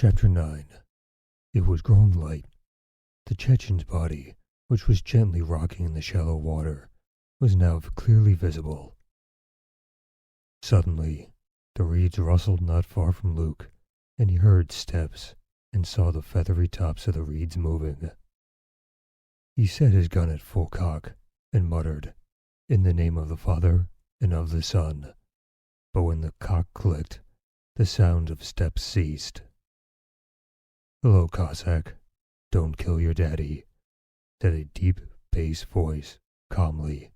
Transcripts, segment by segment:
Chapter 9. It was growing light. The Chechen's body, which was gently rocking in the shallow water, was now clearly visible. Suddenly, the reeds rustled not far from Luke, and he heard steps and saw the feathery tops of the reeds moving. He set his gun at full cock and muttered, "In the name of the Father and of the Son." But when the cock clicked, the sound of steps ceased. "Hello, Cossack. Don't kill your daddy," said a deep bass voice, calmly.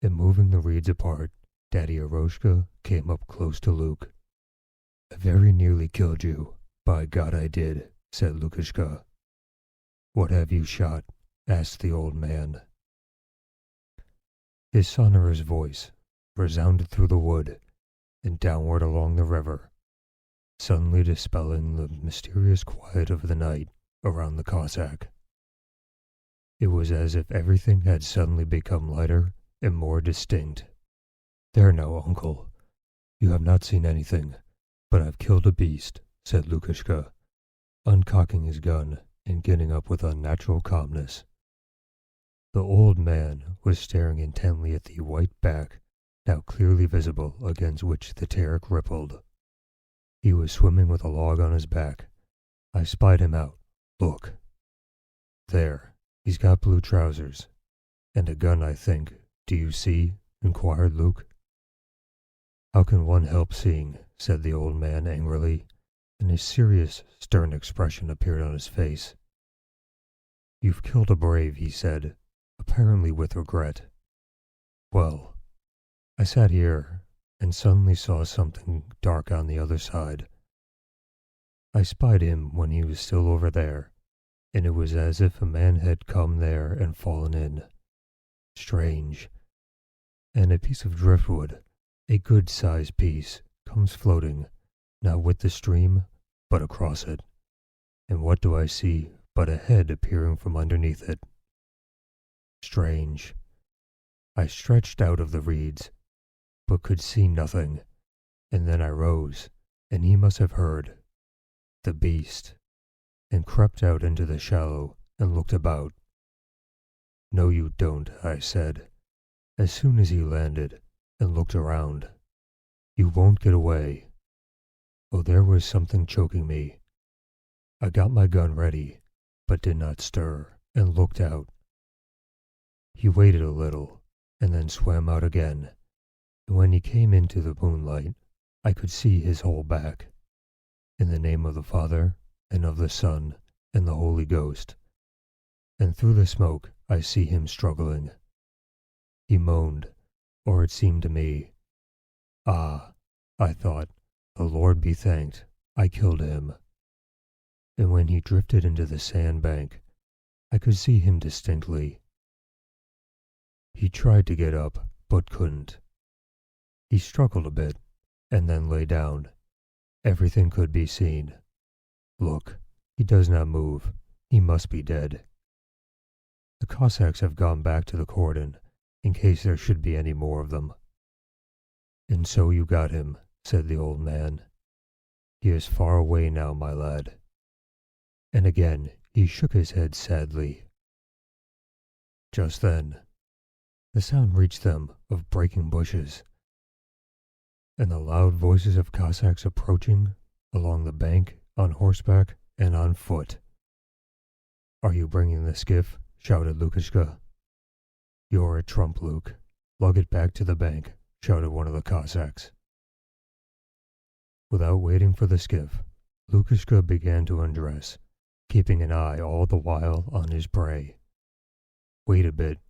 And moving the reeds apart, Daddy Eroshka came up close to Luke. "I very nearly killed you. By God I did," said Lukashka. "What have you shot?" asked the old man. His sonorous voice resounded through the wood and downward along the river, suddenly dispelling the mysterious quiet of the night around the Cossack. It was as if everything had suddenly become lighter and more distinct. "There now, uncle. You have not seen anything, but I've killed a beast," said Lukashka, uncocking his gun and getting up with unnatural calmness. The old man was staring intently at the white back, now clearly visible, against which the Terek rippled. He was swimming with a log on his back. I spied him out. "Look. There, he's got blue trousers. And a gun, I think. Do you see?" inquired Luke. "How can one help seeing?" said the old man angrily, and a serious, stern expression appeared on his face. "You've killed a brave," he said, apparently with regret. "Well, I sat here and suddenly saw something dark on the other side. I spied him when he was still over there, and it was as if a man had come there and fallen in. Strange. And a piece of driftwood, a good-sized piece, comes floating, not with the stream, but across it. And what do I see but a head appearing from underneath it? Strange. I stretched out of the reeds, but could see nothing, and then I rose, and he must have heard, the beast, and crept out into the shallow and looked about. 'No, you don't,' I said, as soon as he landed and looked around. 'You won't get away.' Oh, there was something choking me. I got my gun ready, but did not stir, and looked out. He waited a little, and then swam out again, and when he came into the moonlight, I could see his whole back. 'In the name of the Father, and of the Son, and the Holy Ghost.' And through the smoke I see him struggling. He moaned, or it seemed to me. Ah, I thought, the Lord be thanked, I killed him. And when he drifted into the sandbank, I could see him distinctly. He tried to get up, but couldn't. He struggled a bit, and then lay down. Everything could be seen. Look, he does not move. He must be dead. The Cossacks have gone back to the cordon, in case there should be any more of them." "And so you got him," said the old man. "He is far away now, my lad." And again he shook his head sadly. Just then, the sound reached them of breaking bushes, and the loud voices of Cossacks approaching along the bank on horseback and on foot. "Are you bringing the skiff?" shouted Lukashka. "You're a trump, Luke. Lug it back to the bank," shouted one of the Cossacks. Without waiting for the skiff, Lukashka began to undress, keeping an eye all the while on his prey. "Wait a bit.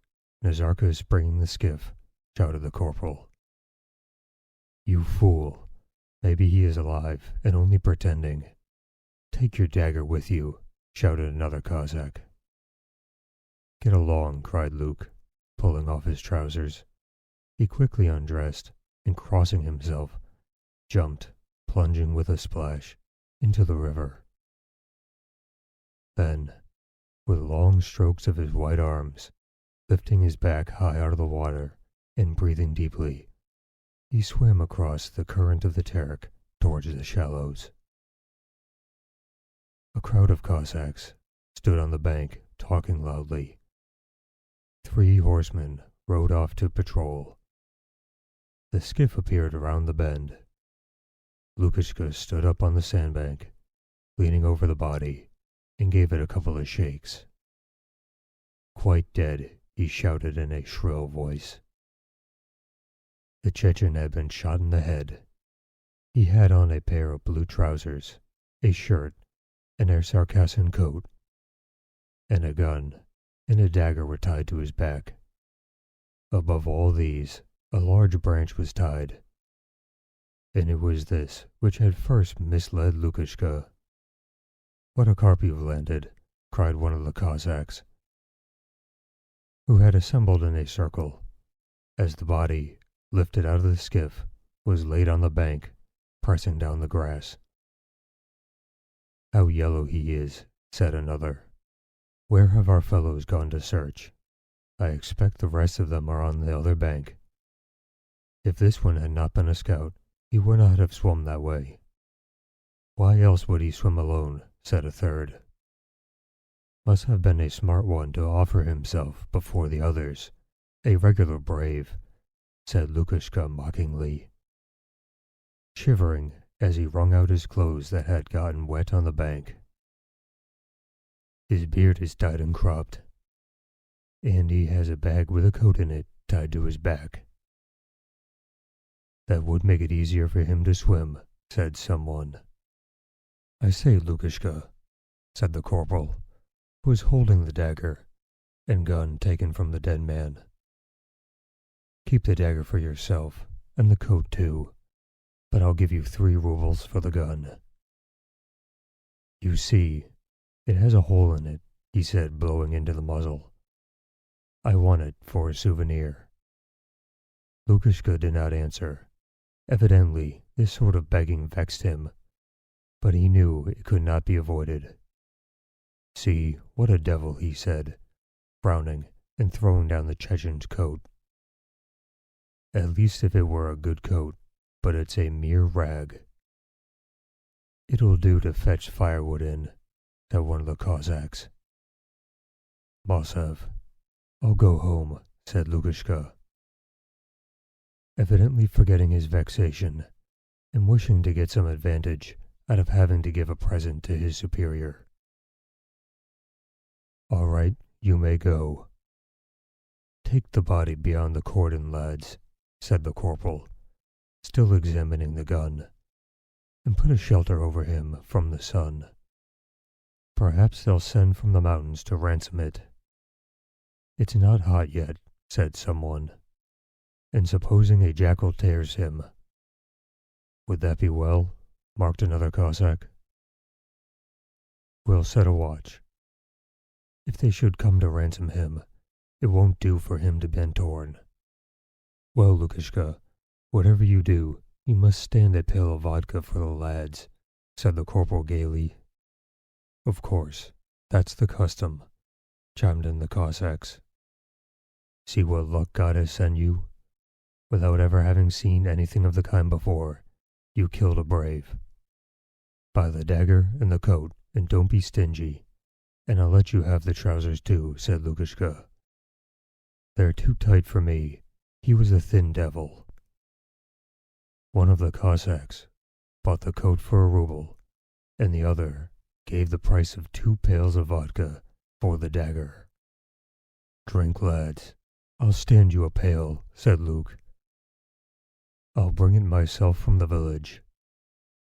Nazarka is bringing the skiff," shouted the corporal. "You fool. Maybe he is alive and only pretending. Take your dagger with you," shouted another Cossack. "Get along," cried Luke, pulling off his trousers. He quickly undressed, and crossing himself, jumped, plunging with a splash, into the river. Then, with long strokes of his white arms, lifting his back high out of the water and breathing deeply, he swam across the current of the Terek towards the shallows. crowd of Cossacks stood on the bank, talking loudly. 3 horsemen rode off to patrol. The skiff appeared around the bend. Lukashka stood up on the sandbank, leaning over the body, and gave it a couple of shakes. "Quite dead," he shouted in a shrill voice. The Chechen had been shot in the head. He had on a pair of blue trousers, a shirt, and a Circassian coat, and a gun and a dagger were tied to his back. Above all these, a large branch was tied, and it was this which had first misled Lukashka. "What a carp you've landed!" cried one of the Cossacks, who had assembled in a circle, as the body, lifted out of the skiff, was laid on the bank, pressing down the grass. "How yellow he is," said another. "Where have our fellows gone to search? I expect the rest of them are on the other bank. If this one had not been a scout, he would not have swum that way." "Why else would he swim alone?" said a third. "Must have been a smart one to offer himself before the others, a regular brave," said Lukashka mockingly, shivering as he wrung out his clothes that had gotten wet on the bank. "His beard is dyed and cropped, and he has a bag with a coat in it tied to his back." "That would make it easier for him to swim," said someone. "I say, Lukashka," said the corporal, who was holding the dagger and gun taken from the dead man. "Keep the dagger for yourself, and the coat too, but I'll give you 3 rubles for the gun." "You see, it has a hole in it," he said, blowing into the muzzle. "I want it for a souvenir." Lukashka did not answer. Evidently, this sort of begging vexed him, but he knew it could not be avoided. "See, what a devil," he said, frowning and throwing down the Chechen's coat. "At least if it were a good coat, but it's a mere rag." "It'll do to fetch firewood in," said one of the Cossacks. "Mosev, I'll go home," said Lukashka, evidently forgetting his vexation and wishing to get some advantage out of having to give a present to his superior. "All right, you may go." "Take the body beyond the cordon, lads," said the corporal, still examining the gun, "and put a shelter over him from the sun. Perhaps they'll send from the mountains to ransom it." "It's not hot yet," said someone, "and supposing a jackal tears him." "Would that be well?" marked another Cossack. "We'll set a watch. If they should come to ransom him, it won't do for him to be torn." "Well, Lukashka, whatever you do, you must stand a pail of vodka for the lads," said the corporal gaily. "Of course, that's the custom," chimed in the Cossacks. "See what luck God has sent you. Without ever having seen anything of the kind before, you killed a brave. Buy the dagger and the coat, and don't be stingy, and I'll let you have the trousers too," said Lukashka. "They're too tight for me. He was a thin devil." One of the Cossacks bought the coat for a ruble, and the other gave the price of 2 pails of vodka for the dagger. "Drink, lads. I'll stand you a pail," said Luke. "I'll bring it myself from the village,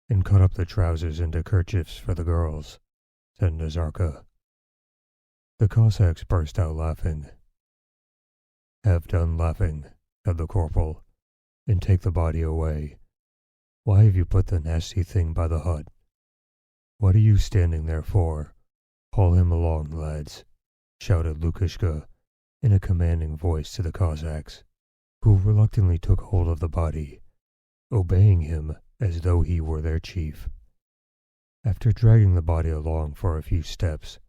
and cut up the trousers into kerchiefs for the girls," said Nazarka. The Cossacks burst out laughing. "Have done laughing," said the corporal, "and take the body away. Why have you put the nasty thing by the hut? What are you standing there for? Haul him along, lads," shouted Lukashka in a commanding voice to the Cossacks, who reluctantly took hold of the body, obeying him as though he were their chief. After dragging the body along for a few steps,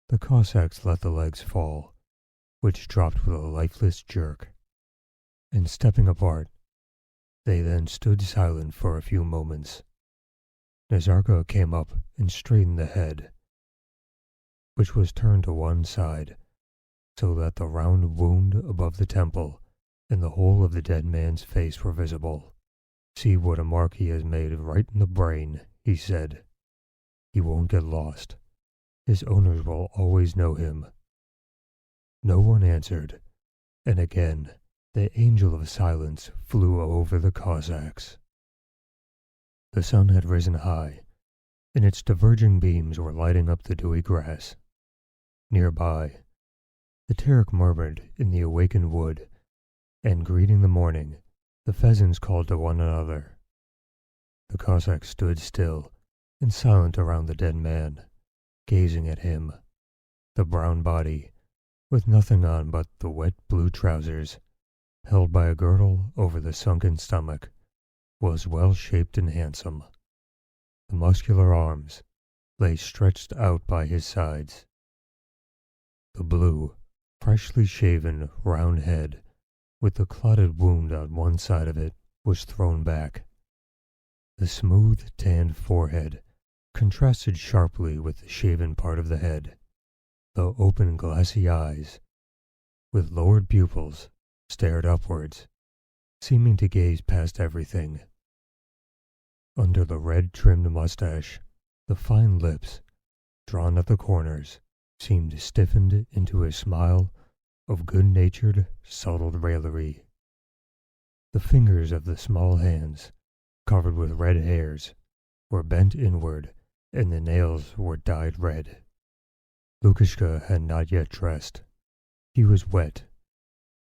the Cossacks let the legs fall, which dropped with a lifeless jerk, and stepping apart, they then stood silent for a few moments. Nazarka came up and straightened the head which was turned to one side, so that the round wound above the temple and the whole of the dead man's face were visible. "See what a mark he has made right in the brain," he said. "He won't get lost. His owners will always know him." No one answered, and again the angel of silence flew over the Cossacks. The sun had risen high, and its diverging beams were lighting up the dewy grass. Nearby, the Terek murmured in the awakened wood, and greeting the morning, the pheasants called to one another. The Cossacks stood still and silent around the dead man, gazing at him. The brown body, with nothing on but the wet blue trousers, held by a girdle over the sunken stomach, was well-shaped and handsome. The muscular arms lay stretched out by his sides. The blue, freshly shaven, round head, with the clotted wound on one side of it, was thrown back. The smooth, tanned forehead contrasted sharply with the shaven part of the head. The open, glassy eyes, with lowered pupils, stared upwards, seeming to gaze past everything. Under the red-trimmed mustache, the fine lips, drawn at the corners, seemed stiffened into a smile of good-natured, subtle raillery. The fingers of the small hands, covered with red hairs, were bent inward, and the nails were dyed red. Lukashka had not yet dressed. He was wet.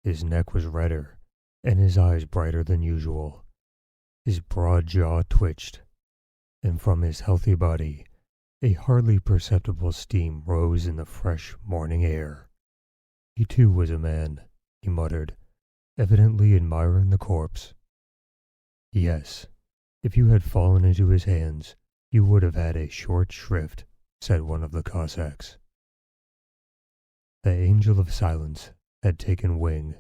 His neck was redder, and his eyes brighter than usual. His broad jaw twitched, and from his healthy body a hardly perceptible steam rose in the fresh morning air. He too was a man, he muttered, evidently admiring the corpse. "Yes, if you had fallen into his hands, you would have had a short shrift," said one of the Cossacks. The angel of silence had taken wing.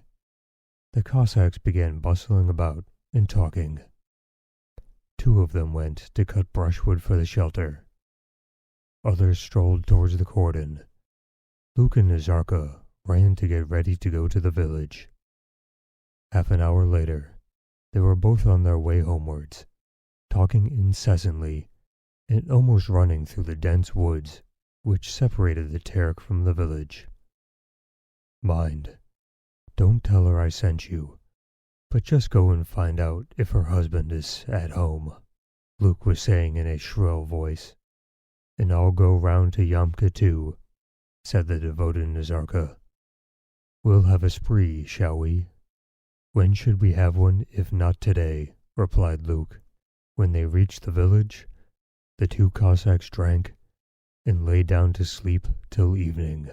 The Cossacks began bustling about and talking. Two of them went to cut brushwood for the shelter. Others strolled towards the cordon. Luke and Nazarka ran to get ready to go to the village. Half an hour later, they were both on their way homewards, talking incessantly and almost running through the dense woods which separated the Terek from the village. "Mind, don't tell her I sent you, but just go and find out if her husband is at home," Luke was saying in a shrill voice. "And I'll go round to Yamka too," said the devoted Nazarka. "We'll have a spree, shall we?" "When should we have one if not today?" replied Luke. When they reached the village, the two Cossacks drank and lay down to sleep till evening.